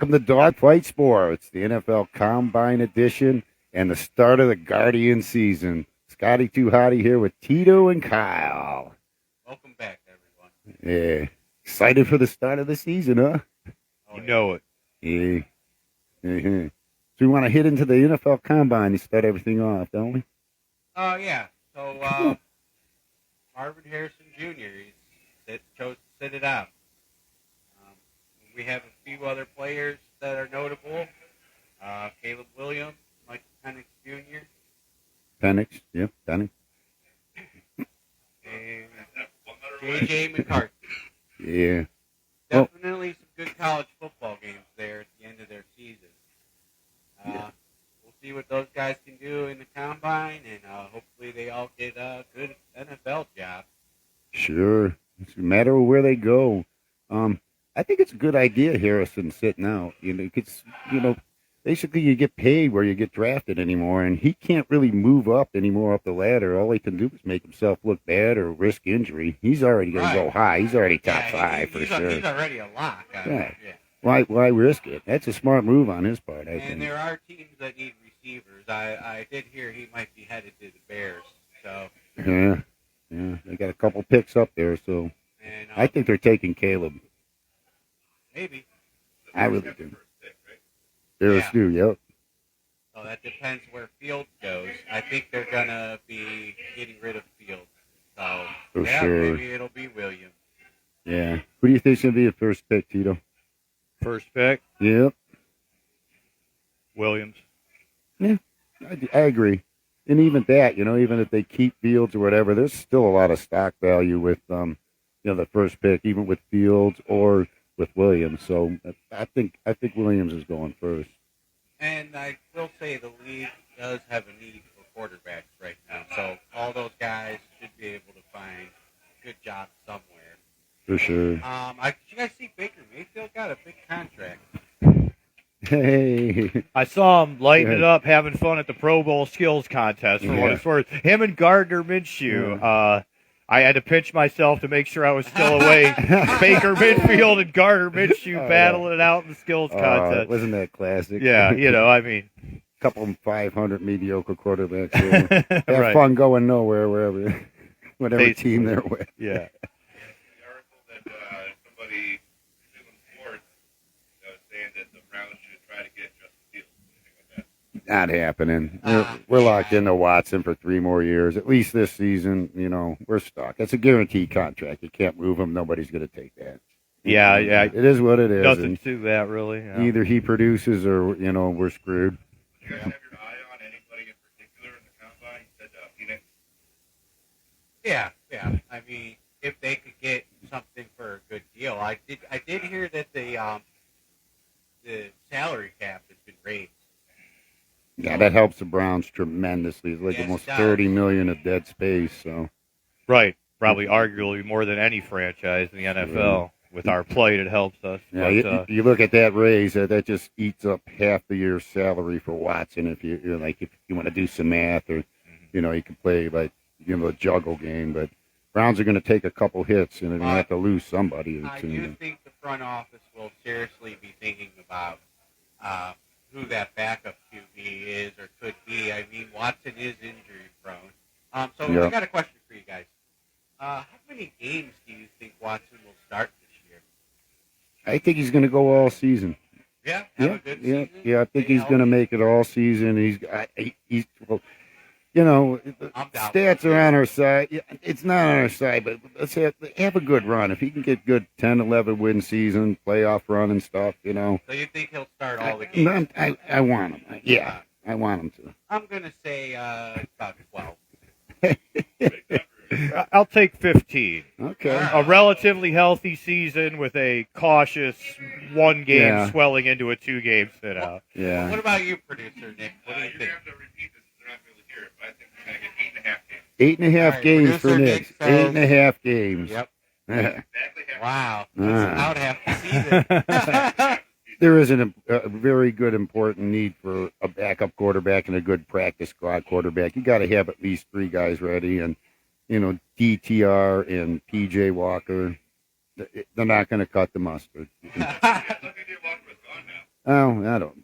Welcome to Dogfight Sports, the NFL Combine Edition, and the start of the Guardian season. Scotty Too Hotty here with Tito and Kyle. Welcome back, everyone. Yeah, excited for the start of the season, huh? You know it. Yeah. So we want to hit into the NFL Combine to start everything off, don't we? Yeah. So, Marvin Harrison Jr. chose to sit it out. We have a few other players that are notable. Caleb Williams, Michael Penix Jr. Penix, yeah, Penix. And J.J. McCarthy. Yeah. Definitely some good college football games there at the end of their season. We'll see what those guys can do in the Combine, and hopefully they all get a good NFL job. Sure. It's a matter of where they go. I think it's a good idea, Harrison, sitting out. Basically you get paid where you get drafted anymore, and he can't really move up anymore up the ladder. All he can do is make himself look bad or risk injury. He's already going to go high. He's already top five for sure. He's already a lock. Yeah. Why risk it? That's a smart move on his part, I think. And there are teams that need receivers. I did hear he might be headed to the Bears. So Yeah. They got a couple picks up there, so I think they're taking Caleb. Maybe. I really do. Bears do, yep. So that depends where Fields goes. I think they're going to be getting rid of Fields. So, For sure. Maybe it'll be Williams. Yeah. Who do you think's going to be the first pick, Tito? First pick? Yep. Williams. Yeah, I agree. And even that, even if they keep Fields or whatever, there's still a lot of stock value with, the first pick, even with Fields or with Williams. So I think Williams is going first. And I will say the league does have a need for quarterbacks right now. So all those guys should be able to find good jobs somewhere. For sure. Did you guys see Baker Mayfield got a big contract? Hey. I saw him lighting it up, having fun at the Pro Bowl skills contest for what it's worth. Him and Gardner Minshew. Yeah. I had to pinch myself to make sure I was still awake. Baker Mayfield and Gardner Minshew battling it out in the skills contest. Wasn't that classic? Yeah, a couple of 500 mediocre quarterbacks. Have right. fun going nowhere, whatever team they're with. Yeah. The article that somebody doing sports saying that the Browns should try to get Justin Fields, anything like that. Not happening. We're locked into Watson for 3 more years. At least this season, we're stuck. It's a guaranteed contract. You can't move him. Nobody's going to take that. Yeah. It is what it is. Nothing to that, really. Yeah. Either he produces or, we're screwed. Do you guys have your eye on anybody in particular in the Combine? You said Phoenix. Yeah. I mean, if they could get something for a good deal. I did hear that the salary cap has been raised. Yeah, that helps the Browns tremendously. It's like almost $30 million of dead space. So, right, probably arguably more than any franchise in the NFL. With our plight, it helps us. Yeah, but, you look at that raise, that just eats up half the year's salary for Watson. If you want to do some math, or you can play a juggle game. But Browns are going to take a couple hits, and they're going to have to lose somebody. I do think the front office will seriously be thinking about who that backup QB is or could be. I mean, Watson is injury prone. So I got a question for you guys. How many games do you think Watson will start this year? I think he's going to go all season. Yeah, have a good season. Yeah. I think he's going to make it all season. Stats are on our side. Yeah, it's not on our side, but let's have a good run. If he can get good 10, 11 win season, playoff run and stuff, So you think he'll start all the games? I want him. Yeah, I want him to. I'm going to say about 12. I'll take 15. Okay. A relatively healthy season with a cautious 1 game swelling into a 2-game sit-out. Yeah. What about you, producer Nick? What do you think? You're going to have to repeat this. They're not going to hear it, but I think we're going to get 8.5 8.5 games. games for Nick. 8.5 games. Yep. Exactly. Wow. That's about half the season. There is a very good, important need for a backup quarterback and a good practice squad quarterback. You got to have at least 3 guys ready, and DTR and PJ Walker. They're not going to cut the mustard. Oh, I don't.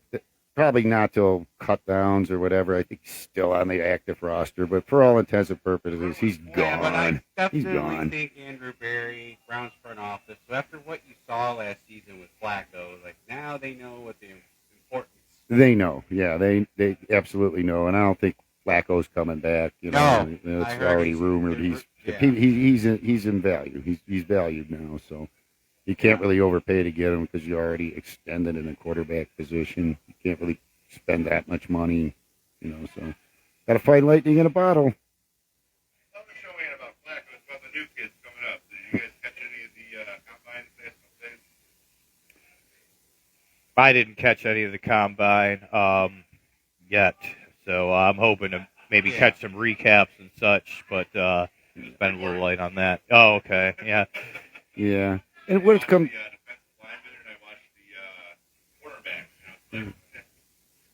Probably not till cut downs or whatever. I think he's still on the active roster, but for all intents and purposes, he's Yeah, but I gone. He's definitely gone. think Andrew Barry, Browns front office. So after what you saw last season with Flacco, like now they know what the importance. They know. Yeah, they absolutely know, and I don't think Flacco's coming back. No, It's I heard already rumored. yeah. He's in value. He's valued now, so. You can't really overpay to get him because you already extended in the quarterback position. You can't really spend that much money, So, got to fight lightning in a bottle. Tell me, show me about Flacco. It's about the new kids coming up. Did you guys catch any of the combines last couple days? I didn't catch any of the combine yet, so I'm hoping to maybe catch some recaps and such. But it's been a little late on that. Oh, okay, yeah. Yeah. And when it's come, Defensive lineman, and I watched the quarterbacks.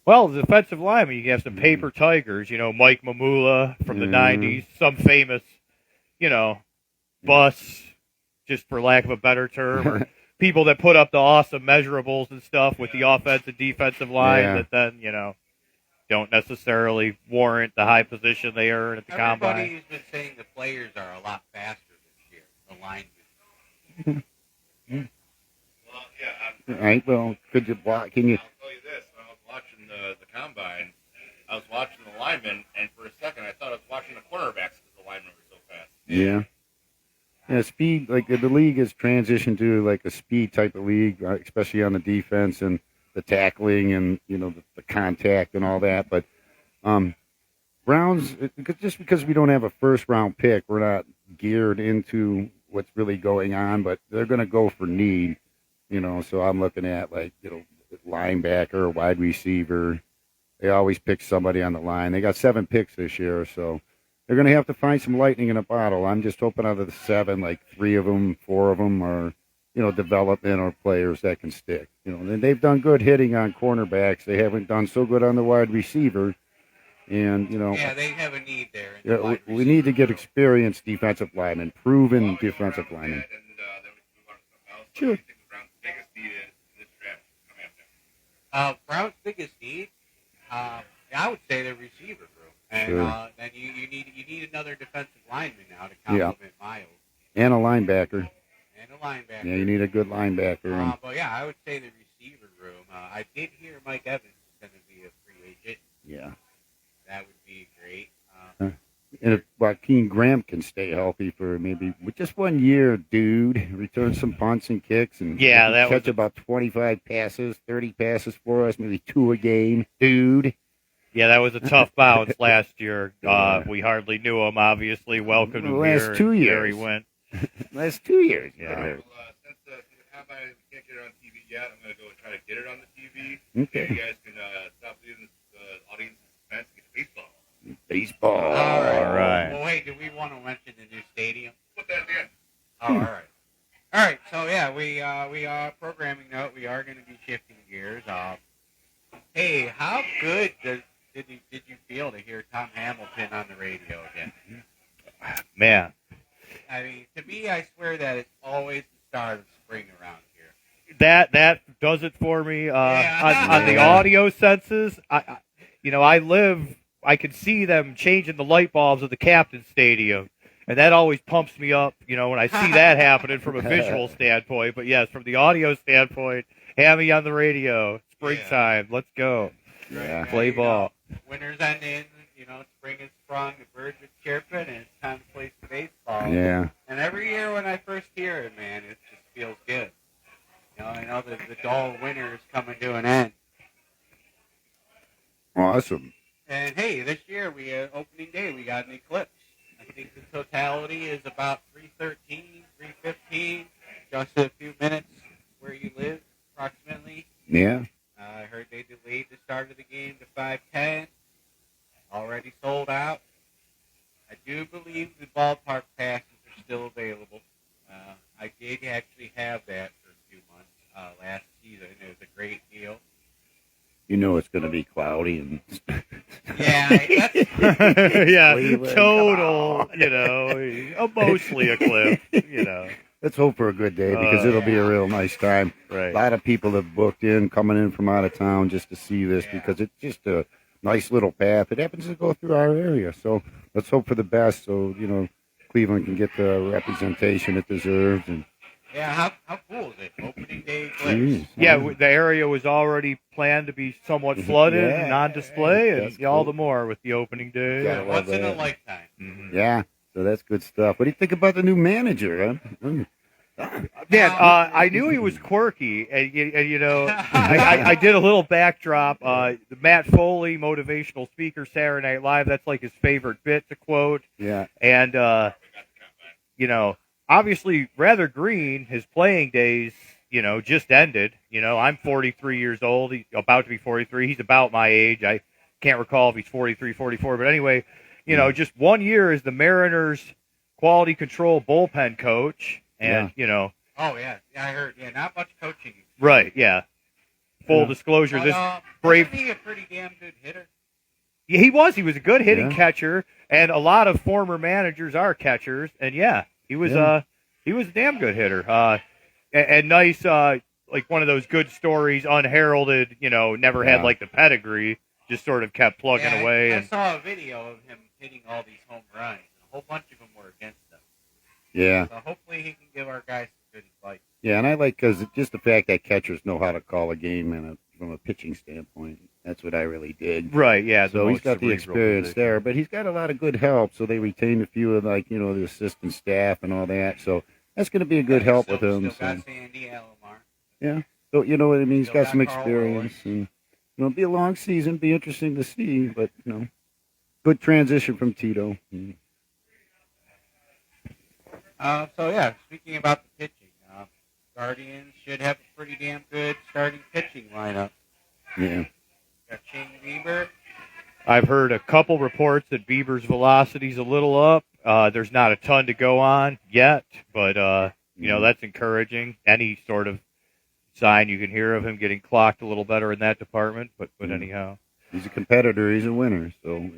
Well, the defensive lineman, you have some paper tigers. Mike Mamula from the '90s, some famous, bus, just for lack of a better term, or people that put up the awesome measurables and stuff with the offensive defensive line that then don't necessarily warrant the high position they earn at the combine. Everybody's been saying the players are a lot faster this year. The linemen. Well, yeah. all right, well, could you block? Can you? I'll tell you this. When I was watching the combine, I was watching the linemen, and for a second I thought I was watching the cornerbacks because the linemen were so fast. Yeah. Yeah, speed, like the league has transitioned to like a speed type of league, especially on the defense and the tackling and, the contact and all that. But Browns, just because we don't have a first round pick, we're not geared into what's really going on, but they're going to go for need, so I'm looking at linebacker or wide receiver. They always pick somebody on the line. They got 7 picks this year, so they're going to have to find some lightning in a bottle. I'm just hoping out of the 7, like 3 of them, 4 of them are, development or players that can stick. And they've done good hitting on cornerbacks. They haven't done so good on the wide receiver. And, Yeah, they have a need there. we need to get experienced defensive linemen, proven defensive linemen. And then we can move on to something else. Sure. What do you think the Browns' biggest need is in this draft coming up next? Browns' biggest need, I would say the receiver room. And Sure. then you need another defensive lineman now to complement Miles. And a linebacker. And a linebacker. Yeah, you need a good linebacker. But yeah, I would say the receiver room. I did hear Mike Evans is going to be a free agent. Yeah. That would be great. And if Joaquin Graham can stay healthy for maybe just 1 year, dude, return some punts and kicks and that catch about 25 passes, 30 passes for us, maybe 2 a game, dude. Yeah, that was a tough bounce last year. We hardly knew him, obviously. Welcome to last 2 years. There he went. Last 2 years. Yeah. Well, since the combine we can't get it on TV yet, I'm going to go and try to get it on the TV. Okay. So you guys can stop leaving the audience suspense and get baseball. Baseball. All right. Well, wait, do we want to mention the new stadium? Put that at the end. Oh, all right. All right. So yeah, we are programming note. We are going to be shifting gears. Hey, how good did you feel to hear Tom Hamilton on the radio again? Man, I mean, to me, I swear that it's always the start of spring around here. that does it for me. On the audio senses, I can see them changing the light bulbs at the Captain Stadium, and that always pumps me up, when I see that happening from a visual standpoint. But yes, from the audio standpoint, Hammy on the radio, springtime, let's go. Yeah. Play ball. Winter's ending, spring has sprung, the birds are chirping, and it's time to play some baseball. Yeah. And every year when I first hear it, man, it just feels good. I know that the dull winter is coming to an end. Awesome. And hey, this year opening day we got an eclipse. I think the totality is about 313, 315, just a few minutes where you live, approximately. Yeah. I heard they delayed the start of the game to 5:10. Already sold out. I do believe the ballpark passes are still available. I did actually have that for a few months last season. It was a great deal. It's going to be cloudy and. Yeah, Yeah, Cleveland, total, mostly a clip, let's hope for a good day because it'll be a real nice time. Right. A lot of people have booked in, coming in from out of town just to see this because it's just a nice little path. It happens to go through our area, so let's hope for the best. So Cleveland can get the representation it deserves. And Yeah, how cool is it? Opening day place. Yeah, the area was already planned to be somewhat flooded Yeah. and on display, and That's all cool. the more with the opening day. Yeah. Yeah, once in a lifetime. Mhm. Yeah, so that's good stuff. What do you think about the new manager? Huh? Man, I knew he was quirky, and I did a little backdrop. Matt Foley, motivational speaker, Saturday Night Live. That's like his favorite bit to quote. Yeah, And obviously, rather green. His playing days, just ended. I'm 43 years old. He's about to be 43. He's about my age. I can't recall if he's 43, 44. But anyway, just 1 year as the Mariners quality control bullpen coach. And, Oh, yeah. Yeah, I heard. Yeah, not much coaching. right, yeah. Full disclosure, But, this Brave. Wasn't he a pretty damn good hitter? Yeah, he was. He was a good hitting Yeah. catcher, and a lot of former managers are catchers. And yeah, he was a damn good hitter. And nice, like one of those good stories, unheralded. Never had Yeah. like the pedigree, just sort of kept plugging Yeah, away. I And saw a video of him hitting all these home runs. A whole bunch of them were against him. yeah, So hopefully he can give our guys some good advice. yeah. And I like because just the fact that catchers know how to call a game from a pitching standpoint. That's what I really dig. right, yeah. So he's most got the cerebral experience position. there, but he's got a lot of good help. So they retained a few of the assistant staff and all that. So that's going to be a good help with him. Still So. got Sandy Alomar. Yeah. So you know what I mean. He's Still got some got Carl experience, and it'll be a long season. Be interesting to see, but good transition from Tito. So yeah, speaking about the pitching, Guardians should have a pretty damn good starting pitching lineup. Yeah. Got Shane Bieber. I've heard a couple reports that Bieber's velocity's a little up. There's not a ton to go on yet, but that's encouraging. Any sort of sign you can hear of him getting clocked a little better in that department, but anyhow. He's a competitor. He's a winner. So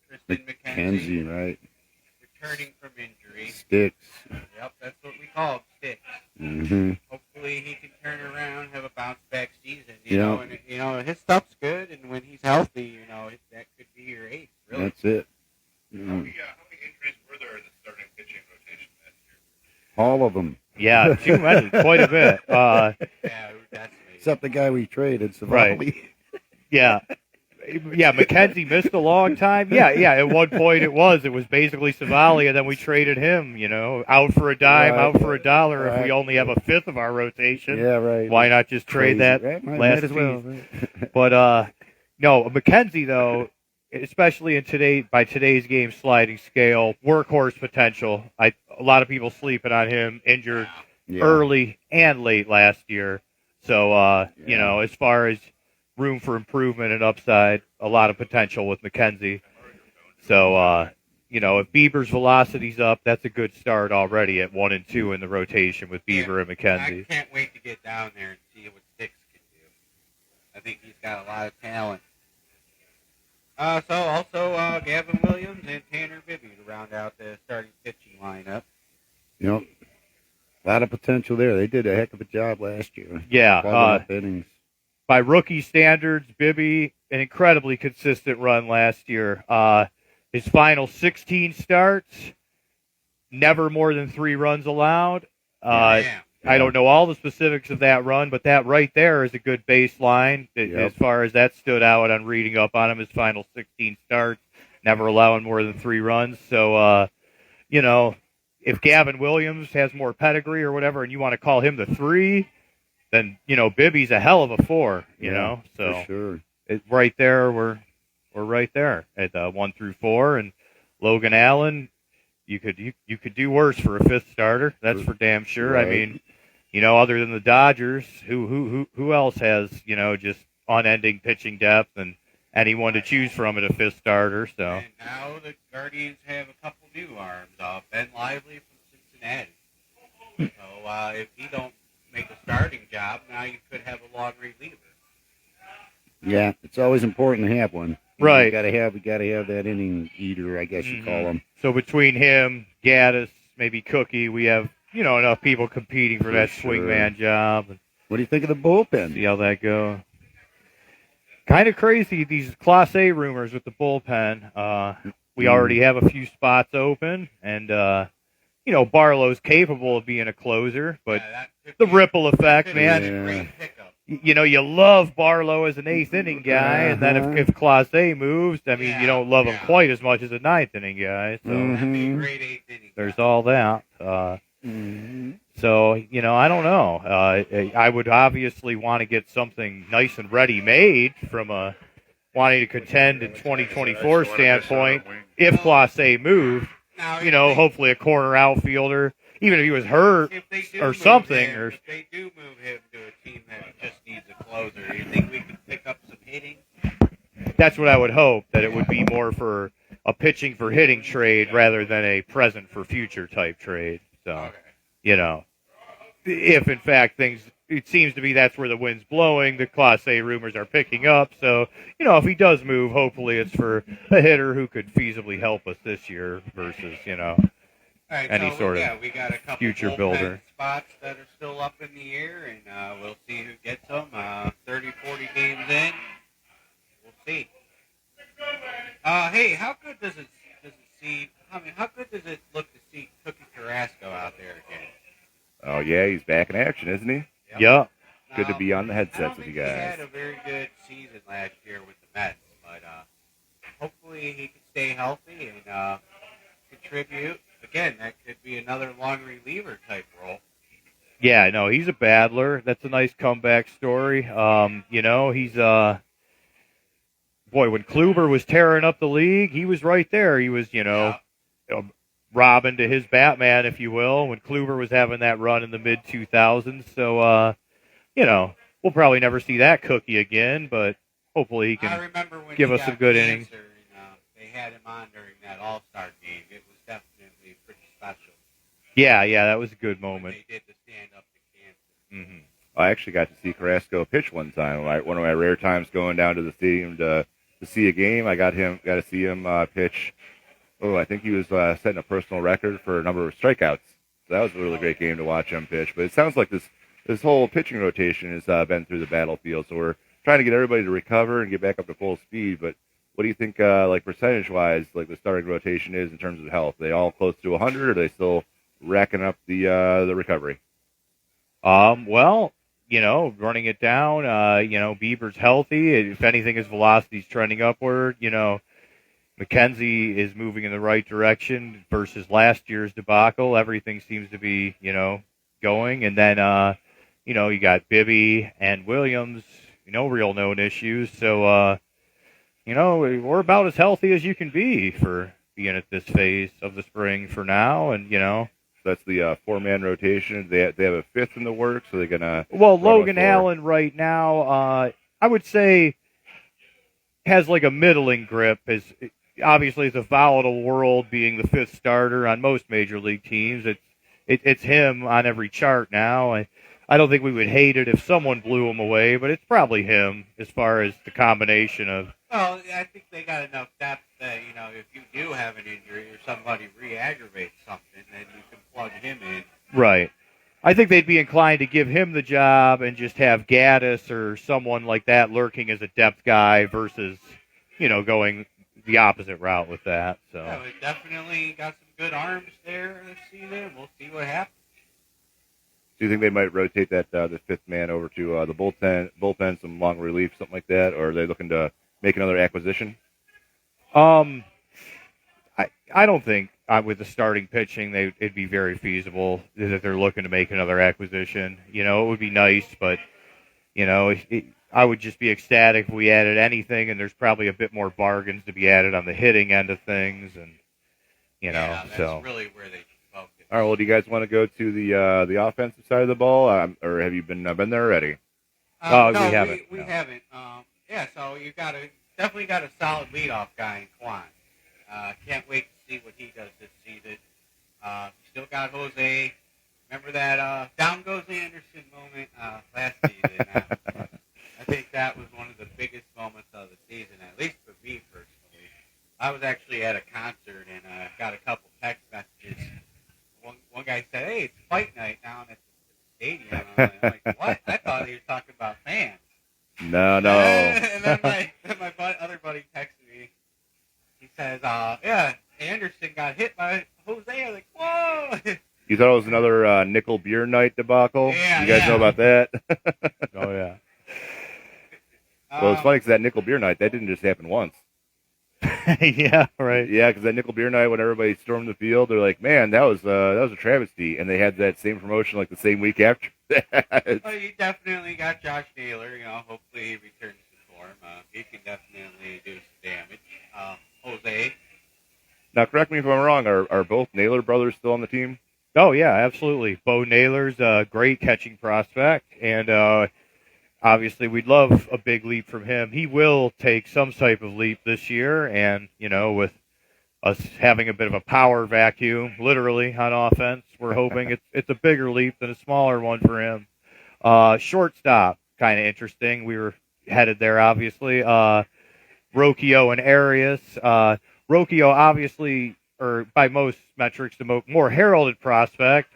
Tristan McKenzie, Kenzie, right? returning from injury. Sticks. Yep, that's what we call him, Sticks. Mm-hmm. Hopefully he can turn around, have a bounce back season. Yeah. And his stuff's good, and when he's healthy, that could be your ace. Really. That's it. How many injuries were there in the starting pitching rotation last year? All of them, Yeah, too many, quite a bit. Yeah, that's amazing. except the guy we traded, Savali. Right. Yeah. Yeah, McKenzie missed a long time. Yeah. At one point it was basically Savali, and then we traded him. Out for a dime, Right. out for a dollar. If Right. we only have a fifth of our rotation, Yeah, right. why not just trade Crazy, that right? Might last as well. piece? Right? But no, McKenzie though, especially by today's game sliding scale, workhorse potential. A lot of people sleeping on him, injured Yeah. early and late last year. So Yeah. as far as room for improvement and upside, a lot of potential with McKenzie. So if Bieber's velocity's up, that's a good start already at 1 and 2 in the rotation with Bieber and I McKenzie. can't wait to get down there and see what Sticks can do. I think he's got a lot of talent. Gavin Williams and Tanner Bibby to round out the starting pitching lineup. A lot of potential there. They did a heck of a job last year. Yeah, Plugging up innings. by rookie standards, Bibby, an incredibly consistent run last year. His final 16 starts, never more than 3 runs allowed. Yeah. I don't know all the specifics of that run, but that right there is a good baseline as far as that stood out on reading up on him. His final 16 starts, never allowing more than 3 runs. So, if Gavin Williams has more pedigree or whatever, and you want to call him the 3, then Bibby's a hell of a 4. So for sure. right there, we're right there at 1 through 4, and Logan Allen. You could do worse for a 5th starter. That's for damn sure. Right. I mean, other than the Dodgers, who else has just unending pitching depth and anyone to choose from at a 5th starter? So And now the Guardians have a couple new arms. Ben Lively from Cincinnati. So if he don't make a starting job, now you could have a long reliever. Yeah, it's always important to have one. Right. You gotta have that inning eater, I guess you call him. So between him, Gaddis, maybe Cookie, we have enough people competing for that sure. swingman job. And What do you think of the bullpen? see how that goes. Kind of crazy, these Class A rumors with the bullpen. We already have a few spots open, and, Barlow's capable of being a closer, but the ripple effect, man. You love Barlow as an eighth inning guy, and then if Class A moves, I mean, you don't love him quite as much as a ninth inning guy. So there's all that. So, I don't know. I would obviously want to get something nice and ready-made from a wanting to contend in 2024 standpoint. If Class A moved, hopefully a corner outfielder, even if he was hurt or something. If they do move him to a team that just needs a closer, you think we can pick up some hitting? That's what I would hope, that it would be more for a pitching for hitting trade rather than a present for future type trade. So, if in fact it seems to be that's where the wind's blowing, the Class A rumors are picking up. So, if he does move, hopefully it's for a hitter who could feasibly help us this year versus, any sort of we got a couple future bullpen builder. spots that are still up in the air, and we'll see who gets them. 30, 40 games in, we'll see. Hey, how good does it how good does it look to see Cookie Carrasco out there again? Oh, yeah, he's back in action, isn't he? Yeah. Good to be on the headsets with you He guys. had a very good season last year with the Mets, but hopefully he can stay healthy and contribute. Again, that could be another long reliever type role. Yeah, no, he's a battler. That's a nice comeback story. He's when Kluber was tearing up the league, he was right there. He was, Robin to his Batman, if you will, when Kluber was having that run in the mid 2000s. So, we'll probably never see that Cookie again, but hopefully he can give us some good innings. They had him on during that All-Star game. It was definitely pretty special. Yeah, that was a good moment. They did the stand up to cancer. Mm-hmm. I actually got to see Carrasco pitch one time. One of my rare times going down to the stadium to see a game. I got to see him pitch. Oh, I think he was setting a personal record for a number of strikeouts. So that was a really great game to watch him pitch. But it sounds like this whole pitching rotation has been through the battlefield. So we're trying to get everybody to recover and get back up to full speed. But what do you think, percentage-wise, the starting rotation is in terms of health? Are they all close to 100, or are they still racking up the recovery? Well, running it down, Bieber's healthy. If anything, his velocity's trending upward. McKenzie is moving in the right direction versus last year's debacle. Everything seems to be, going. And then, you got Bibby and Williams, real known issues. So, we're about as healthy as you can be for being at this phase of the spring for now. And, That's the four-man rotation. They have a fifth in the works, so they're gonna. Well, Logan Allen right now, I would say, has like a middling grip. Obviously, it's a volatile world being the fifth starter on most major league teams. It's him on every chart now. I don't think we would hate it if someone blew him away, but it's probably him as far as the combination of. Well, I think they got enough depth that, if you do have an injury or somebody re-aggravates something, then you can plug him in. Right. I think they'd be inclined to give him the job and just have Gaddis or someone like that lurking as a depth guy versus, going the opposite route with that. So yeah, we definitely got some good arms there this season. We'll see what happens. Do you think they might rotate that the fifth man over to the bullpen, some long relief, something like that, or are they looking to make another acquisition? I don't think with the starting pitching it'd be very feasible that they're looking to make another acquisition. It would be nice, but I would just be ecstatic if we added anything, and there's probably a bit more bargains to be added on the hitting end of things, and that's so really where they should focus. All right. Well, do you guys want to go to the offensive side of the ball, or have you been there already? No, we haven't. We No. haven't. So you definitely got a solid leadoff guy in Quan. Can't wait to see what he does this season. Still got Jose. Remember that down goes Anderson moment last season? I think that was one of the biggest moments of the season, at least for me personally. I was actually at a concert and got a couple text messages. One guy said, "Hey, it's fight night down at the stadium." I'm like, "What?" I thought he was talking about fans. No. And then my other buddy texted me. He says, "Yeah, Anderson got hit by Jose." I was like, "Whoa!" You thought it was another nickel beer night debacle? Yeah, you guys yeah. know about that? Oh yeah. Well, it's funny because that nickel beer night, that didn't just happen once. Yeah, right. Yeah, because that nickel beer night, when everybody stormed the field, they're like, "Man, that was a travesty," and they had that same promotion like the same week after that. Well, you definitely got Josh Naylor. Hopefully he returns to form. He can definitely do some damage. Jose. Now, correct me if I'm wrong. Are both Naylor brothers still on the team? Oh yeah, absolutely. Bo Naylor's a great catching prospect, and obviously we'd love a big leap from him. He will take some type of leap this year, and with us having a bit of a power vacuum, literally on offense, we're hoping it's a bigger leap than a smaller one for him. Shortstop, kind of interesting. We were headed there, obviously. Rocchio and Arias. Rocchio, obviously, or by most metrics, the more heralded prospect.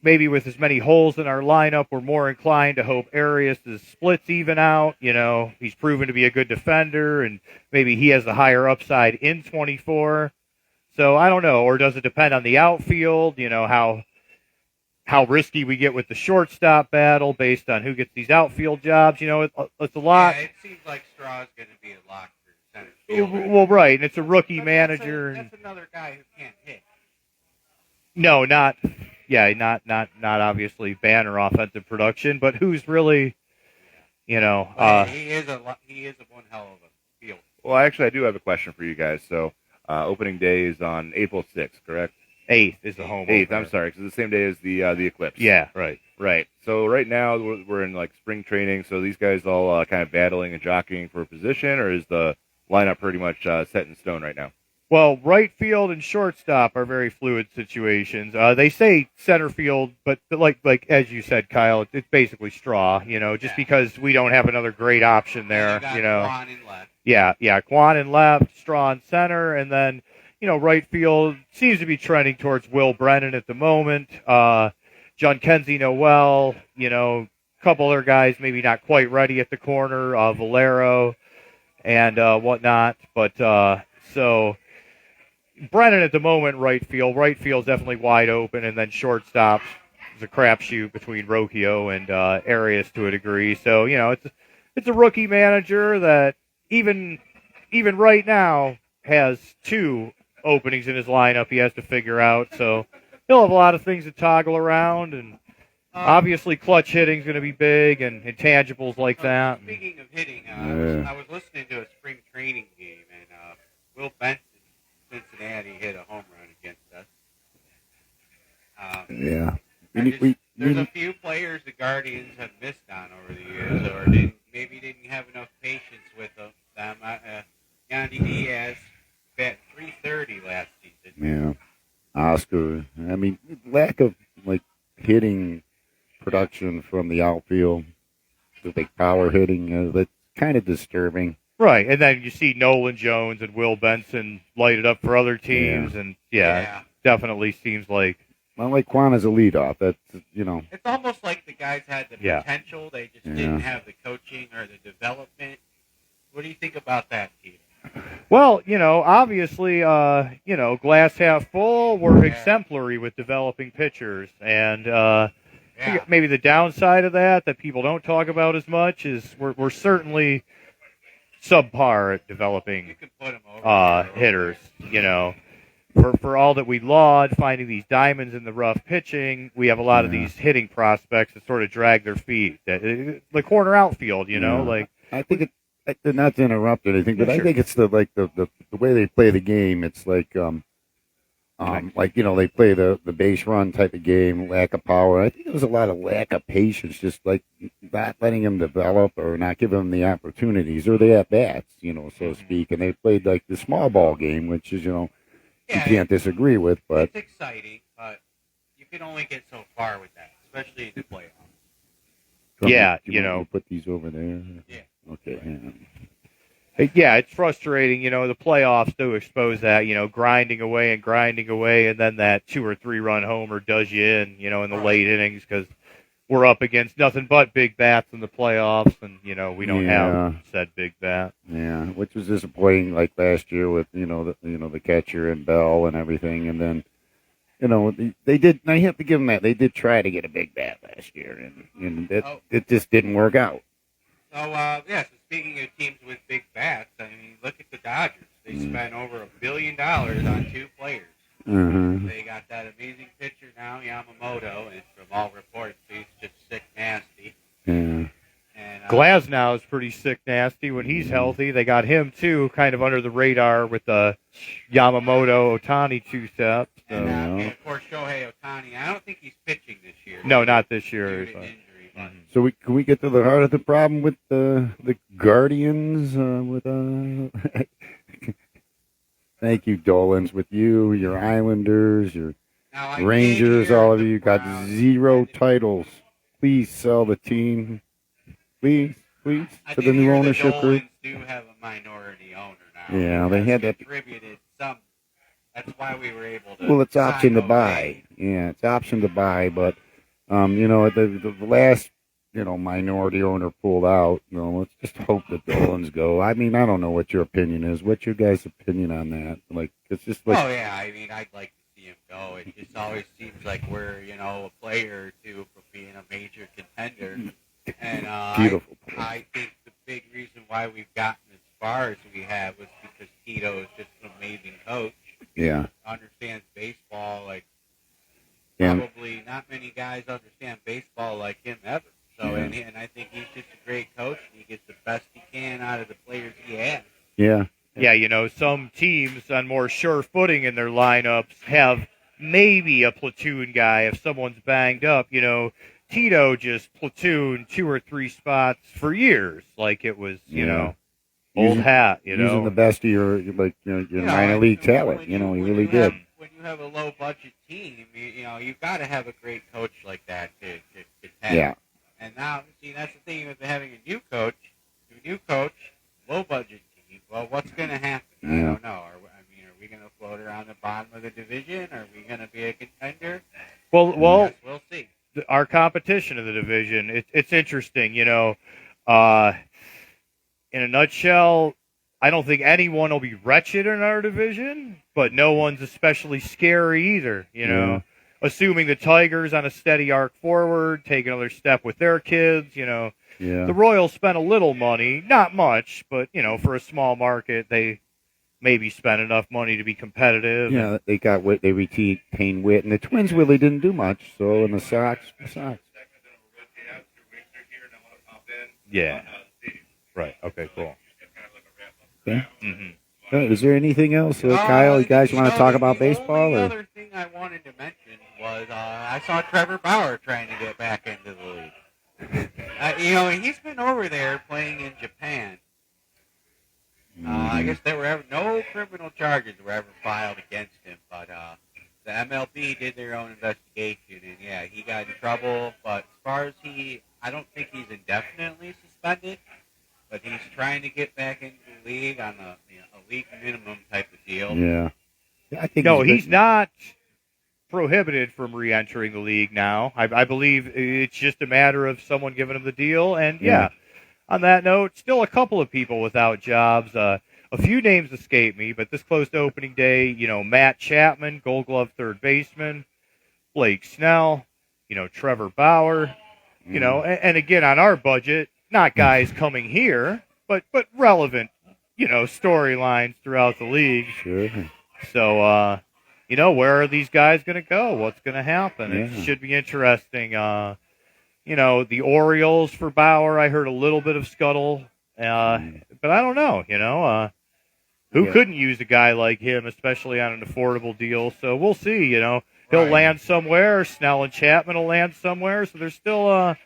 Maybe with as many holes in our lineup, we're more inclined to hope Arias' splits even out. He's proven to be a good defender, and maybe he has the higher upside in 24. So I don't know. Or does it depend on the outfield? How risky we get with the shortstop battle based on who gets these outfield jobs. It's a lot. Yeah, it seems like Straw's going to be a lock for center field. Well, right, and it's a rookie But manager. That's another guy who can't hit. No, not obviously banner offensive production, but who's really, He is one hell of a field. Well, actually, I do have a question for you guys. So, opening day is on April 6th, correct? 8th is the home. 8th. opener. I'm sorry, because it's the same day as the eclipse. Yeah, right. Right. So right now we're in like spring training. So these guys all kind of battling and jockeying for a position, or is the lineup pretty much set in stone right now? Well, right field and shortstop are very fluid situations. They say center field, but like as you said, Kyle, it's basically Straw. Just because we don't have another great option there. Quan in left. Yeah, Quan in left, Straw in center, and then right field seems to be trending towards Will Brennan at the moment. John Kenzie Noel, a couple other guys maybe not quite ready at the corner, Valero and whatnot, but so. Brennan at the moment, right field. Right field's definitely wide open, and then shortstop is a crapshoot between Rocchio and Arias to a degree. So it's a rookie manager that even right now has 2 openings in his lineup he has to figure out. So he'll have a lot of things to toggle around, and obviously clutch hitting is going to be big, and intangibles like that. Speaking of hitting, I was listening to a spring training game, and Will Benson. Cincinnati hit a home run against us. Yeah. There's a few players the Guardians have missed on over the years, or maybe didn't have enough patience with them. Yandy Diaz bat .330 last season. Yeah. Oscar. I mean, lack of hitting production from the outfield, the power hitting, that's kind of disturbing. Right, and then you see Nolan Jones and Will Benson light it up for other teams, and it definitely seems like. Well, like Quan as a leadoff, that's It's almost like the guys had the potential, they just didn't have the coaching or the development. What do you think about that, Peter? Well, obviously, glass half full. We're exemplary with developing pitchers, and maybe the downside of that people don't talk about as much is we're certainly subpar at developing hitters. For all that we laud finding these diamonds in the rough pitching, we have a lot of these hitting prospects that sort of drag their feet. The corner outfield, I think not to interrupt anything, but I think it's the way they play the game. It's they play the base run type of game, lack of power. I think there was a lot of lack of patience, just not letting them develop or not giving them the opportunities or the at bats, so to speak. And they played the small ball game, which is you can't disagree with, but it's exciting, but you can only get so far with that, especially in the playoffs. you put these over there. Yeah. Okay. Yeah, it's frustrating. The playoffs do expose that. Grinding away, and then that 2 or 3 run homer does you in. In the late innings because we're up against nothing but big bats in the playoffs, and we don't have said big bat. Yeah, which was disappointing. Like last year with the catcher and Bell and everything, and then they did. I have to give them that. They did try to get a big bat last year, and it just didn't work out. So, so speaking of teams with big bats, I mean, look at the Dodgers. They spent over $1 billion on 2 players. They got that amazing pitcher now, Yamamoto, and from all reports, he's just sick nasty. Yeah. And, Glasnow is pretty sick nasty when he's healthy. They got him, too, kind of under the radar with the Yamamoto Ohtani two-step. So. And, of course, Shohei Ohtani, I don't think he's pitching this year. No, not this year. Due to injury, but. So can we get to the heart of the problem with the Guardians? Thank you, Dolans. With you, your Islanders, your Rangers, all of you got 0 titles. Please sell the team. Please, to the new ownership group. Do have a minority owner now. Yeah, they had that. Contributed some. That's why we were able to. Well, it's option to buy. Yeah, it's option to buy, but the last minority owner pulled out. Let's just hope that Dolans go. I mean, I don't know what your opinion is. What's your guys' opinion on that? Like, it's just like. Oh yeah, I mean, I'd like to see him go. It just always seems like we're a player or two from being a major contender. And Beautiful. I think the big reason why we've gotten as far as we have was because Tito is just an amazing coach. Yeah. Understands baseball like Yeah. probably not many guys understand baseball like him ever. So and I think he's just a great coach and he gets the best he can out of the players he has. Yeah. Yeah, some teams on more sure footing in their lineups have maybe a platoon guy if someone's banged up. Tito just platooned 2 or 3 spots for years, like it was, old hat. Using the best of your minor league talent. He really did. When you have a low budget team, you've got to have a great coach like that to have. Yeah. And now, see, that's the thing with having a new coach, low budget team. Well, what's going to happen? Yeah. I don't know. Are we going to float around the bottom of the division? Are we going to be a contender? Well, yes, we'll see. Our competition of the division, it's interesting, in a nutshell, I don't think anyone will be wretched in our division, but no one's especially scary either, assuming the Tigers on a steady arc forward, take another step with their kids, The Royals spent a little money, not much, but, for a small market, they maybe spent enough money to be competitive. Yeah, they got Witt, they retained Witt, and the Twins really didn't do much. So, and the Sox. Yeah. Right. Okay. Cool. Okay. Is there anything else, Kyle? You guys want to talk about baseball? The other thing I wanted to mention was I saw Trevor Bauer trying to get back into the league. He's been over there playing in Japan. I guess no criminal charges were ever filed against him, but the MLB did their own investigation, and he got in trouble. But as far as I don't think he's indefinitely suspended, but he's trying to get back into the league on a league minimum type of deal. Yeah, I think he's not prohibited from re-entering the league now. I believe it's just a matter of someone giving him the deal, and on that note, still a couple of people without jobs. A few names escape me, but this close to opening day, Matt Chapman, Gold Glove third baseman, Blake Snell, Trevor Bauer, and again, on our budget, not guys coming here, but relevant, storylines throughout the league. Sure. So, where are these guys going to go? What's going to happen? It should be interesting. The Orioles for Bauer, I heard a little bit of scuttle, but I don't know, who couldn't use a guy like him, especially on an affordable deal. So we'll see, he'll land somewhere. Snell and Chapman will land somewhere. So there's still a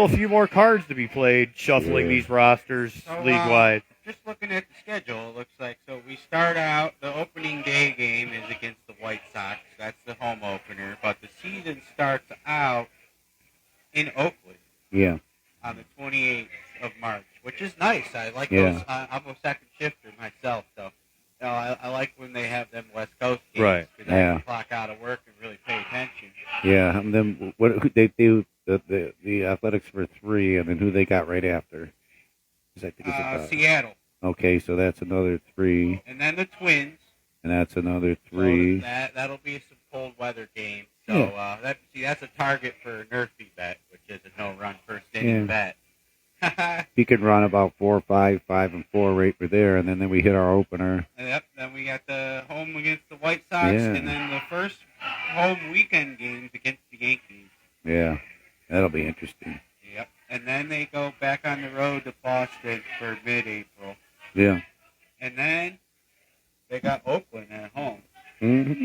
few more cards to be played, shuffling these rosters league-wide. Just looking at the schedule, it looks like, so we start out, the opening day game is against the White Sox. That's the home opener, but the season starts out in Oakland. Yeah. On the 28th of March. which is nice. I like Yeah. those. I'm a second shifter myself, so I like when they have them West Coast games Right. because I Yeah. can clock out of work and really pay attention. Yeah, and then who they do the athletics for 3, and then who they got right after? 'Cause I think it's about, Seattle, okay, so that's another 3, and then the Twins. and that's another So 3. that'll be some cold weather games. So that's a target for a Nerfy bet, which is a no-run first inning bet. He could run about 4, 5, 5, and 4 right for there, and then we hit our opener. Yep. Then we got the home against the White Sox, Yeah. and then the first home weekend games against the Yankees. Yeah, that'll be interesting. Yep. And then they go back on the road to Boston for mid-April, Yeah. and then they got Oakland at home, Mm-hmm.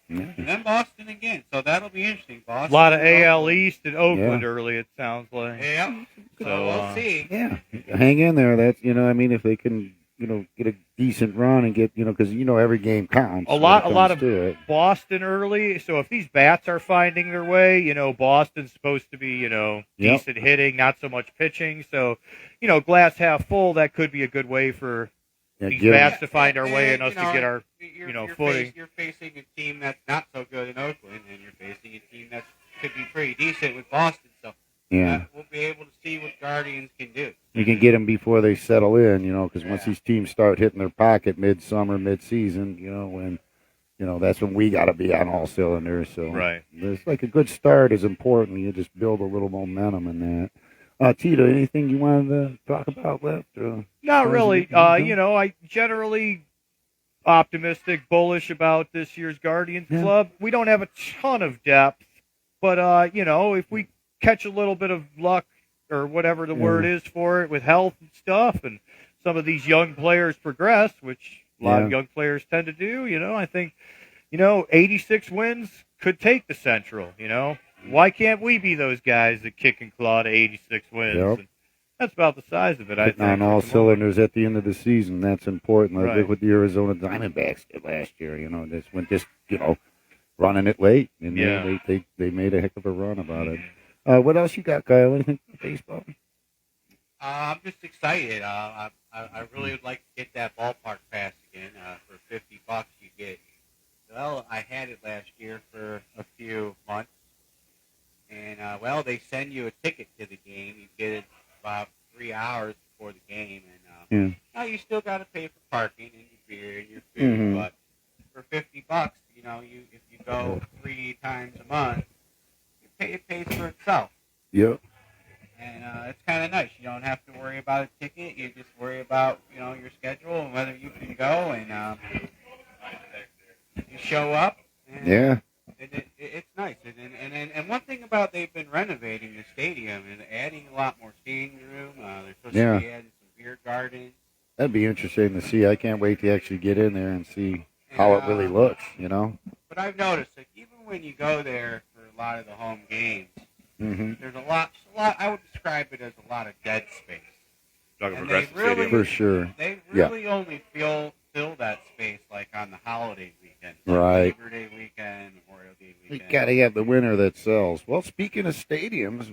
Yeah. and then Boston again. So that'll be interesting. A Boston. lot of and AL Oakland. East and Oakland early, it sounds like. Yep. So So, we'll see. Yeah, hang in there. That's I mean, if they can, get a decent run and get, because every game counts. A when lot it of comes to it. Boston early. So if these bats are finding their way, Boston's supposed to be, decent hitting, not so much pitching. So, glass half full, that could be a good way for Yeah, these give 'em- bats to find our way and us to get our footing. You're facing a team that's not so good in Oakland, and you're facing a team that could be pretty decent with Boston. So Yeah, we'll be able to see what Guardians can do. you can get them before they settle in, because once Yeah. these teams start hitting their pocket midsummer, midseason, when that's when we got to be on all cylinders. So Right. it's like a good start is important. You just build a little momentum in that. Tito, anything you wanted to talk about left? Not Or is really. it- no? I generally optimistic, bullish about this year's Guardians Yeah. club. We don't have a ton of depth, but if we catch a little bit of luck or whatever the word is for it with health and stuff, and some of these young players progress, which a lot of young players tend to do, I think, 86 wins could take the Central. Why can't we be those guys that kick and claw to 86 wins? Yep. And that's about the size of it, I Hitting think. on all cylinders at the end of the season. That's important. Like Right. what the Arizona Diamondbacks did last year. This went just running it late, and Yeah. they made a heck of a run about it. What else you got, Kyle? Anything for baseball? I'm just excited. I really would like to get that ballpark pass again. For $50, you get. Well, I had it last year for a few months, and they send you a ticket to the game. You get it about 3 hours before the game, and now you still got to pay for parking and your beer and your food. Mhm. But for $50, if you go 3 times a month, it pays for itself. Yep. And it's kind of nice. You don't have to worry about a ticket. You just worry about your schedule and whether you can go. And you show up. And Yeah. it's nice. And one thing about they've been renovating the stadium and adding a lot more standing room. They're supposed to be adding some beer gardens. That'd be interesting to see. I can't wait to actually get in there and see how it really looks. But I've noticed that even when you go there for a lot of the home games, Mm-hmm. there's a lot. I would describe it as a lot of dead space. Talking And progressive they really- stadium. For sure. They really only fill that space like on the holiday weekend, like Right. Labor Day weekend, Memorial Day You weekend. got to have the winner that sells. Well, speaking of stadiums,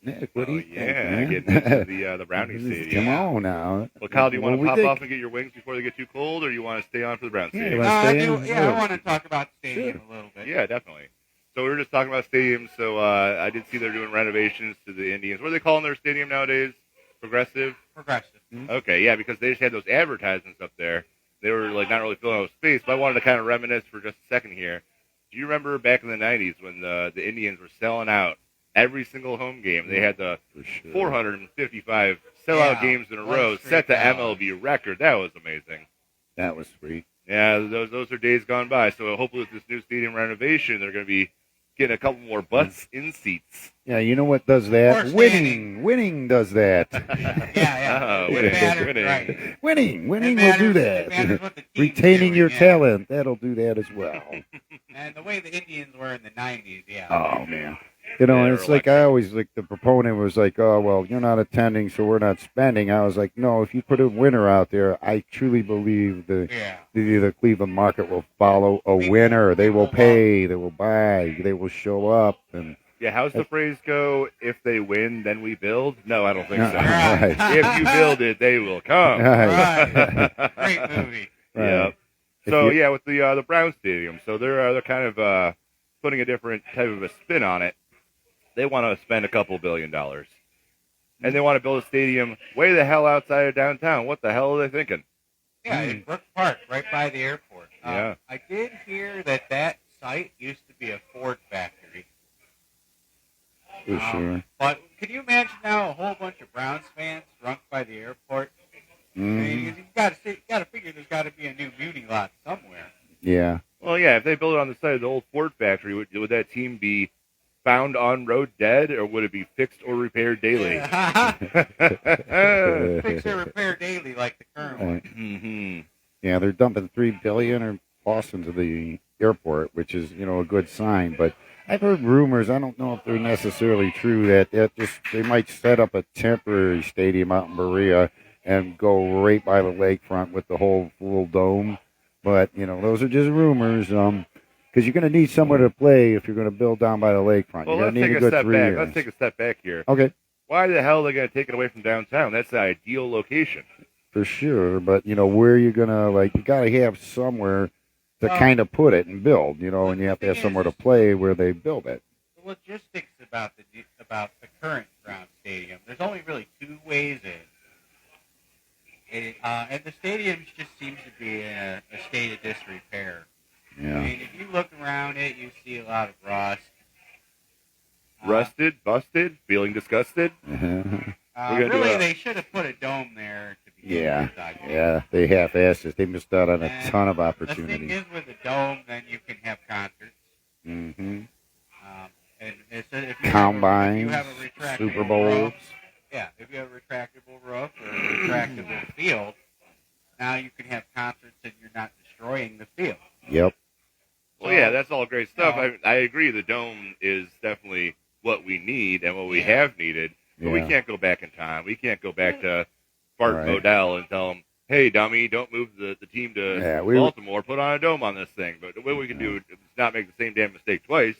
Nick, what do you think, man? getting into the Brownie Come Stadium. on now. Well, Kyle, do you want What to we pop think? off and get your wings before they get too cold, or you want to stay on for the Brown Yeah, Stadium? you wanna stay in? I Sure. want to talk about the stadium a little bit. Yeah, definitely. So we were just talking about stadiums. So I did see they're doing renovations to the Indians. What are they calling their stadium nowadays? Progressive? Progressive. Okay, yeah, because they just had those advertisements up there. They were like not really filling out space, but I wanted to kind of reminisce for just a second here. Do you remember back in the 90s when the Indians were selling out every single home game? They had the For sure. 455 sellout Yeah, games in a what a row, streak set the that MLB record. That was amazing. That was sweet. Yeah, those are days gone by. So hopefully with this new stadium renovation, they're going to be getting a couple more butts in seats. Yeah, you know what does that? Or Winning. Winning does that. Yeah. Winning, It matters, winning. right. Winning It will do matters- it matters that. what the team's Retaining doing, your yeah. talent, that'll do that as well. And the way the Indians were in the 90s, yeah. Oh, man. And it's like I always, like, the proponent was like, oh, well, you're not attending, so we're not spending. I was like, no, if you put a winner out there, I truly believe Yeah. the Cleveland market will follow a winner. They will pay, they will buy, they will show up. And Yeah, how's the phrase go? If they win, then we build? No, I don't think so. Right. If you build it, they will come. Right. Great movie. Right. Yeah. If So you- yeah, with the Brown Stadium, so they're kind of putting a different type of a spin on it. They want to spend a couple $1 billion, and they want to build a stadium way the hell outside of downtown. What the hell are they thinking? Yeah, in Brook Park, right by the airport. Yeah. I did hear that site used to be a Ford factory. For sure. But can you imagine now a whole bunch of Browns fans drunk by the airport? I mean, Mhm. you got to figure there's got to be a new Muni lot somewhere. Yeah. Well, yeah, if they build it on the side of the old Ford factory, would that team be found on road dead, or would it be fixed or repaired daily? Fix and repair daily like the current one. hmm Yeah, they're dumping $3 billion or plus into the airport, which is a good sign. But I've heard rumors. I don't know if they're necessarily true that just they might set up a temporary stadium out in Berea and go right by the lakefront with the whole full dome. But those are just rumors. Because you're going to need somewhere to play if you're going to build down by the lakefront. Well, you're let's going to need take a a good step 3 back. years. Let's take a step back here. Okay. Why the hell are they going to take it away from downtown? That's the ideal location. For sure, but where you gonna you gotta have somewhere to Well, kind of put it and build, and you have to the have thing somewhere is- to play where they build it. The logistics about the current Brown Stadium. There's only really two ways in. And the stadium just seems to be in a state of disrepair. I Yeah, mean, if you look around it, you see a lot of rust. Rusted, busted, feeling disgusted. Uh-huh. We're gonna do Really, a- they should have put a dome there to begin Yeah. with. I think. yeah. They half-assed it. They missed out on a And ton of The thing opportunity. is, with a dome, then you can have concerts. Mm-hmm. And if you Combines, have a retractable Super Bowls. roof, if you have a retractable roof or a retractable field, now you can have concerts and you're not destroying the field. Yep. Well, yeah, that's all great stuff. No. I agree. The dome is definitely what we need and what we Yeah. have needed. But we Yeah. can't go back in time. We can't go back to Bart Right. Modell and tell him, "Hey, dummy, don't move the team to Yeah, we- Baltimore. Put on a dome on this thing." But what we can do is not make the same damn mistake twice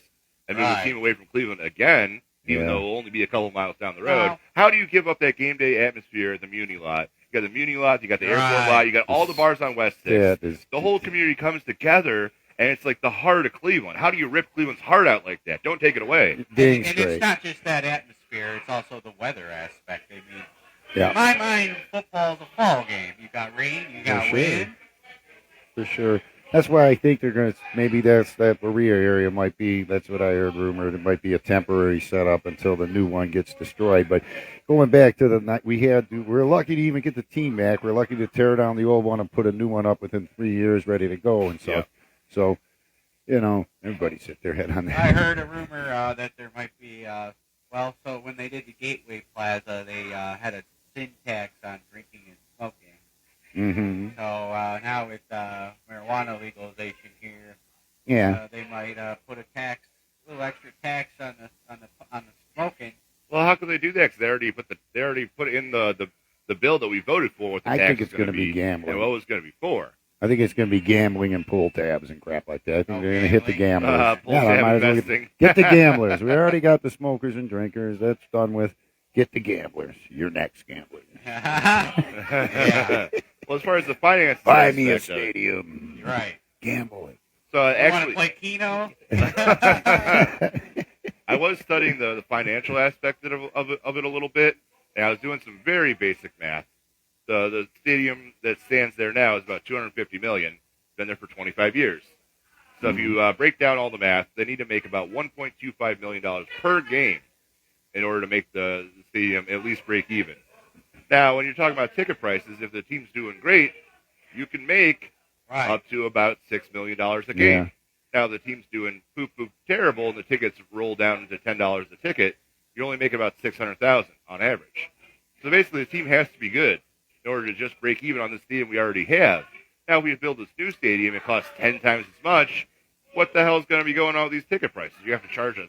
and move the Right. team away from Cleveland again, even Yeah. though it'll only be a couple miles down the road. Well- How do you give up that game day atmosphere at the Muni lot? You got the Muni lot, you got the airport Right. lot, you got all the bars on West Sixth. That is The whole community comes together, and it's like the heart of Cleveland. How do you rip Cleveland's heart out like that? Don't take it away. dang And it's straight. not just that atmosphere; it's also the weather aspect. I mean, Yeah. in my mind, football's a fall game. You got rain, you got sure. wind. For sure. That's why I think they're going to, maybe that Berea area might be, that's what I heard rumored, it might be a temporary setup until the new one gets destroyed. But going back to the night, we're lucky to even get the team back. We're lucky to tear down the old one and put a new one up within 3 years ready to go and stuff. So, everybody sit their head on that. I heard a rumor that there might be. So when they did the Gateway Plaza, they had a sin tax on drinking and smoking. Mm-hmm. So now with marijuana legalization here, Yeah. they might put a little extra tax on the smoking. Well, how can they do that? Because they already put in the bill that we voted for. What the I tax think is it's going to be gambling. and what it was going to be for. I think it's going to be gambling and pull tabs and crap like that. I think they're going to hit the Gambling. gamblers. Pull I tab might as well investing. get the gamblers. We already got the smokers and drinkers. That's done with. Get the gamblers. Your next gambler. Yeah, Well, as far as the finance, Buy me a aspect of it, stadium. you're right. Gamble it. So You want to actually, play Keno? I was studying the financial aspect of it a little bit, and I was doing some very basic math. The stadium that stands there now is about $250 million. Been there for 25 years. So if you break down all the math, they need to make about $1.25 million per game in order to make the stadium at least break even. Now, when you're talking about ticket prices, if the team's doing great, you can make Right. up to about $6 million a game. Yeah. Now, the team's doing poop terrible, and the tickets roll down to $10 a ticket. You only make about $600,000 on average. So basically, the team has to be good in order to just break even on the stadium we already have. Now, if we build this new stadium, it costs 10 times as much. What the hell is going to be going on with these ticket prices? You have to charge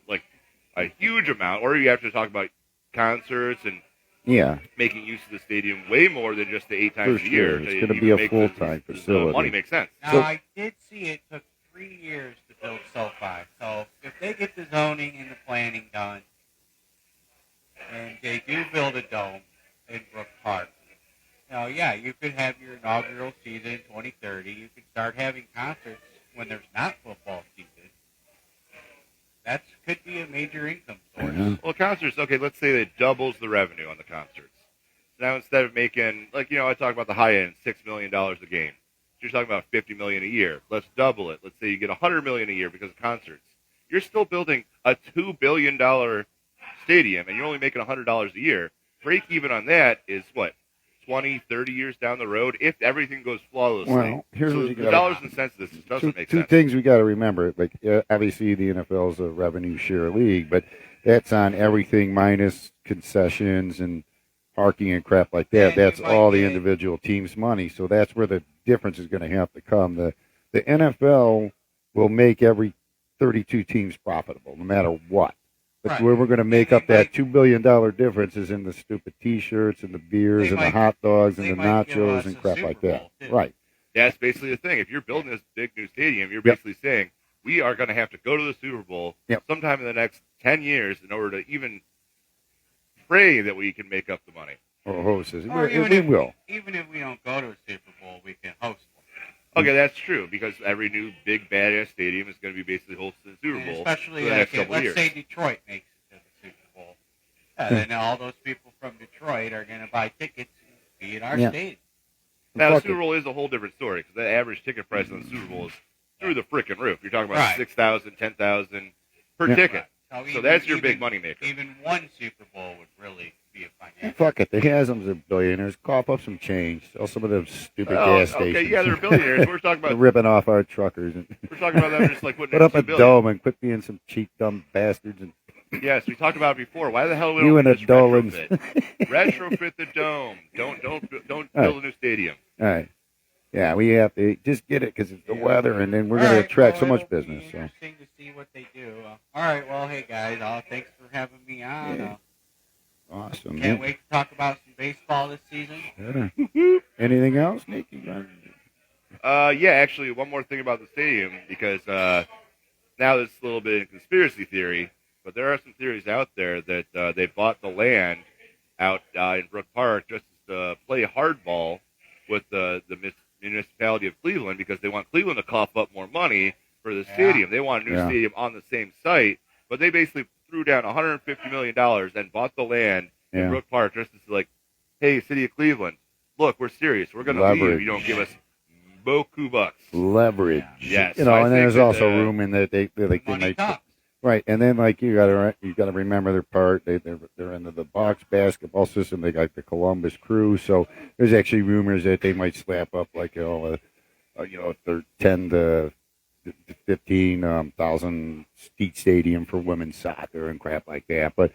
a huge amount, or you have to talk about concerts and Yeah. making use of the stadium way more than just the 8 times For a year. sure. It's to gonna even be a make full-time the facility. money makes sense. Now, So- I did see it took 3 years to build SoFi. So if they get the zoning into place, planning done, and they do build a dome in Brook Park, yeah, you could have your inaugural season in 2030. You could start having concerts when there's not football season. That could be a major income source. Yeah. Well, concerts, okay, let's say it doubles the revenue on the concerts. Now, instead of making, I talk about the high end, $6 million a game. You're talking about $50 million a year. Let's double it. Let's say you get $100 million a year because of concerts. You're still building a $2 billion stadium, and you're only making $100 a year. Break even on that is what? 20, 30 years down the road, if everything goes flawlessly. Well, here's so what you the got. dollars and cents of this just doesn't make Two sense. things we got to remember. Like, obviously, the NFL is a revenue share league, but that's on everything minus concessions and parking and crap like that. And That's you might all the get- individual teams' money. So that's where the difference is going to have to come. The NFL will make every 32 teams profitable, no matter what. But Right. where we're going to make And up they that might- $2 billion difference is in the stupid T-shirts and the beers They and the might- hot dogs and they the might give nachos us and a crap Super like that. Bowl, too. Right. That's basically the thing. If you're building this big new stadium, you're Yep. basically saying we are going to have to go to the Super Bowl Yep. sometime in the next 10 years in order to even pray that we can make up the money. Or hostess. Or We will. Even if we don't go to a Super Bowl, we can host one. Okay, that's true because every new big badass stadium is going to be basically hosting the Super And Bowl especially for the next if, couple let's years. say Detroit makes it to the Super Bowl. Then all those people from Detroit are going to buy tickets and be at our Yeah. stadium. Now, the Fuck Super it. Bowl is a whole different story because the average ticket price on the Super Bowl is through the freaking roof. You're talking about Right. 6,000, 10,000 per Yeah. ticket. So, So that's your big money maker. Even one Super Bowl would really be a financial. Fuck it. The Haslam's are billionaires. Cough up some change. Sell some of those stupid Oh, gas stations. okay, yeah, they're billionaires. We're talking They're about ripping off our truckers. And them just like putting put in up a $2 billion. dome and quit being some cheap, dumb bastards. And Yes, we talked about it before. Why the hell we you don't and the just Dolans. retrofit? Retrofit the dome. Don't build a new stadium. All right. Yeah, we have to just get it because it's the Yeah. weather, and then we're All going to right, attract so well, much it'll business. Be So. interesting to see what they do. All right, well, hey guys, thanks for having me on. Yeah. Awesome. Can't man. wait to talk about some baseball this season. Yeah. Anything else, Nick? You got- Yeah, actually, one more thing about the stadium because now this is a little bit of conspiracy theory, but there are some theories out there that they bought the land out in Brook Park just to play hardball with the municipality of Cleveland because they want Cleveland to cough up more money for the Yeah. stadium. They want a new Yeah. stadium on the same site, but they basically threw down $150 million and bought the land in Yeah. Brook Park just to like, hey, city of Cleveland, look, we're serious. We're going to leave if you don't give us boku bucks. Leverage. Yes, You know, I and think there's that, also room in that they Money might talks. right, and then like you got to remember their part. They're into the box basketball system. They got the Columbus Crew, so there's actually rumors that they might slap up like a 10 to 15,000 seat stadium for women's soccer and crap like that. But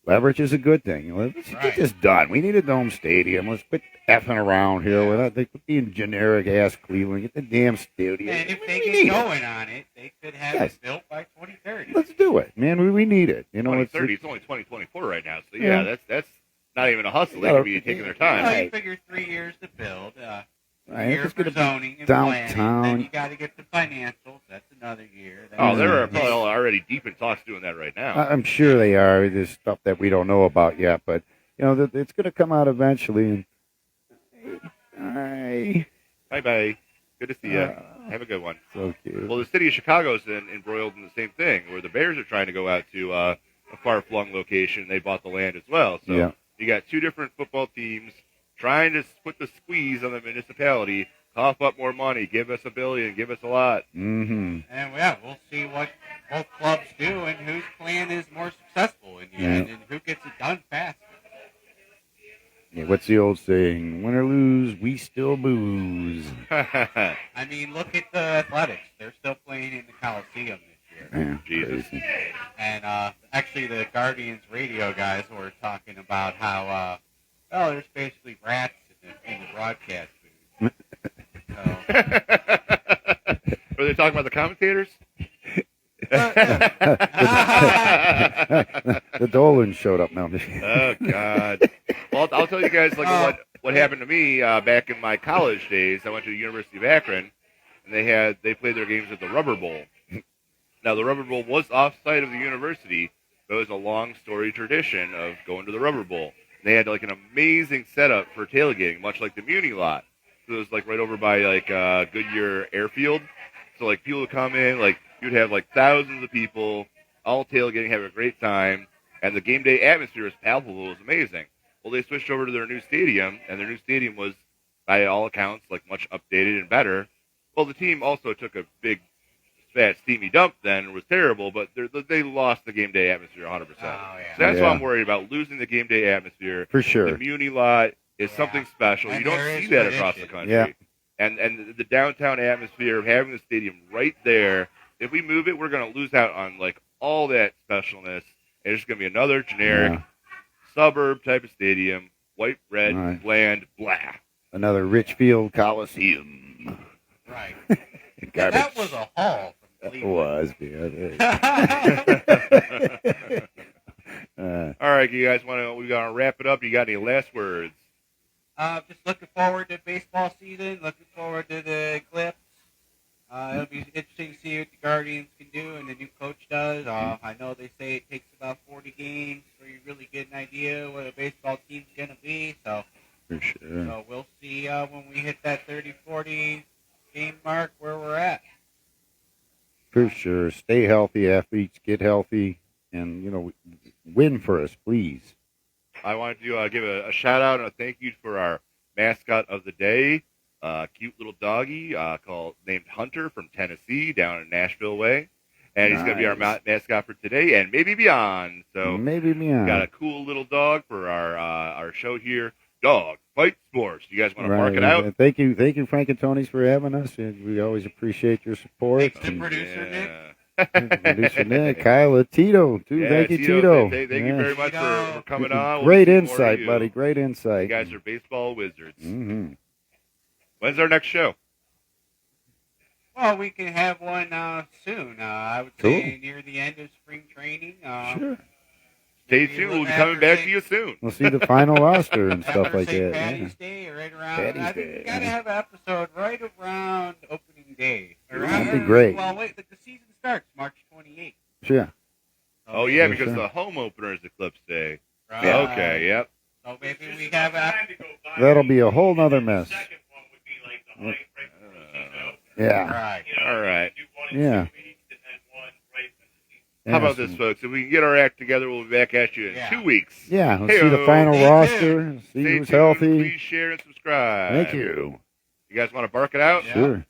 leverage is a good thing. Let's get Right. this done. We need a dome stadium. Let's quit effing around here. Without they quit being generic ass Cleveland. Get the damn stadium. And if they We get need it. going on it, they could have Yes. it built by 2030. Let's do it, man. We need it. You know, 2030. It's only 2024 right now, so Yeah. that's not even a hustle. They Yeah. could be taking their time. Well, you Right. figure 3 years to build, right, year if it's for gonna be zoning and downtown. planning. Then you got to get the financials. That's another year. Then Oh, they're Yeah. probably already deep in talks doing that right now. I'm sure they are. There's stuff that we don't know about yet, but it's going to come out eventually. And Bye bye. Good to see you. Uh, Have a good one. so cute. Well, the city of Chicago's embroiled in the same thing, where the Bears are trying to go out to a far-flung location. They bought the land as well. So Yeah. you got two different football teams trying to put the squeeze on the municipality, cough up more money, give us $1 billion, give us a lot. Mm-hmm. And we'll see what both clubs do and whose plan is more successful in the Yeah. end and who gets it done faster. Yeah, what's the old saying? Win or lose, we still booze. I mean, look at the Athletics. They're still playing in the Coliseum this year. Yeah, Jesus. crazy. And actually, the Guardians radio guys were talking about how, there's basically rats in the broadcast booth. So, Were they talking about the commentators? The Dolan showed up now. Oh God! Well, I'll tell you guys what happened to me back in my college days. I went to the University of Akron, and they played their games at the Rubber Bowl. Now, the Rubber Bowl was off-site of the university, but it was a long story tradition of going to the Rubber Bowl. They had like an amazing setup for tailgating, much like the Muni lot. So it was like right over by like Goodyear Airfield. So like people would come in, like you'd have like thousands of people all tailgating, having a great time, and the game day atmosphere was palpable. It was amazing. Well, they switched over to their new stadium, and their new stadium was, by all accounts, like much updated and better. Well, the team also took a big, fat, steamy dump then. It was terrible, but they lost the game day atmosphere 100%. Oh, yeah. So that's why I'm worried about losing the game day atmosphere. For sure. The Muni lot is something special. And you don't there see is that tradition. across the country. Yeah. And the downtown atmosphere of having the stadium right there, if we move it, we're going to lose out on like all that specialness. And it's just going to be another generic suburb type of stadium, white, red, bland, blah. Another Richfield Coliseum. Right. Garbage. That was a haul from It Cleveland. was, man. All right, you guys we got to wrap it up. You got any last words? Just looking forward to baseball season. Looking forward to the Eclipse. It'll be interesting to see what the Guardians can do and the new coach does. I know they say it takes about 40 games for you really get an idea what a baseball team's going to be. So, For sure. so we'll see when we hit that 30, 40 game mark where we're at. For sure. Stay healthy, athletes. Get healthy. And, win for us, please. I wanted to give a shout out and a thank you for our mascot of the day, cute little doggy named Hunter from Tennessee down in Nashville way. And he's going to be our mascot for today and maybe beyond. So maybe beyond. got a cool little dog for our show here. Dog Fight Sports. You guys want to mark it out? And thank you, Frank and Tony's, for having us. And we always appreciate your support. Thanks to And producer Nick. producer Nick, Kyle, Tito, too. Yeah, Thank you, Tito. Thank you very much for coming on. Great We'll see more of insight, you. buddy. Great insight. You guys are baseball wizards. Mm-hmm. When's our next show? Well, we can have one soon. I would say near the end of spring training. Sure. Stay tuned. We'll be coming back to you soon. We'll see the final roster and stuff After like St. that. Patty's Day, right around. Patty's I think Day, we gotta have an episode right around opening day. That'd be great. Well, wait, the season starts March 28th. Sure. Oh, yeah, For because sure. the home opener is Eclipse Day. Right. Okay, yep. So maybe we have a. That'll be a whole nother mess. Yeah. Right. All right. Yeah. How about this, folks? If we can get our act together, we'll be back at you in 2 weeks. Yeah. We'll see the Hey-o. final Stay roster. See Stay who's tuned. healthy. Please share and subscribe. Thank you. You guys want to bark it out? Yeah. Sure.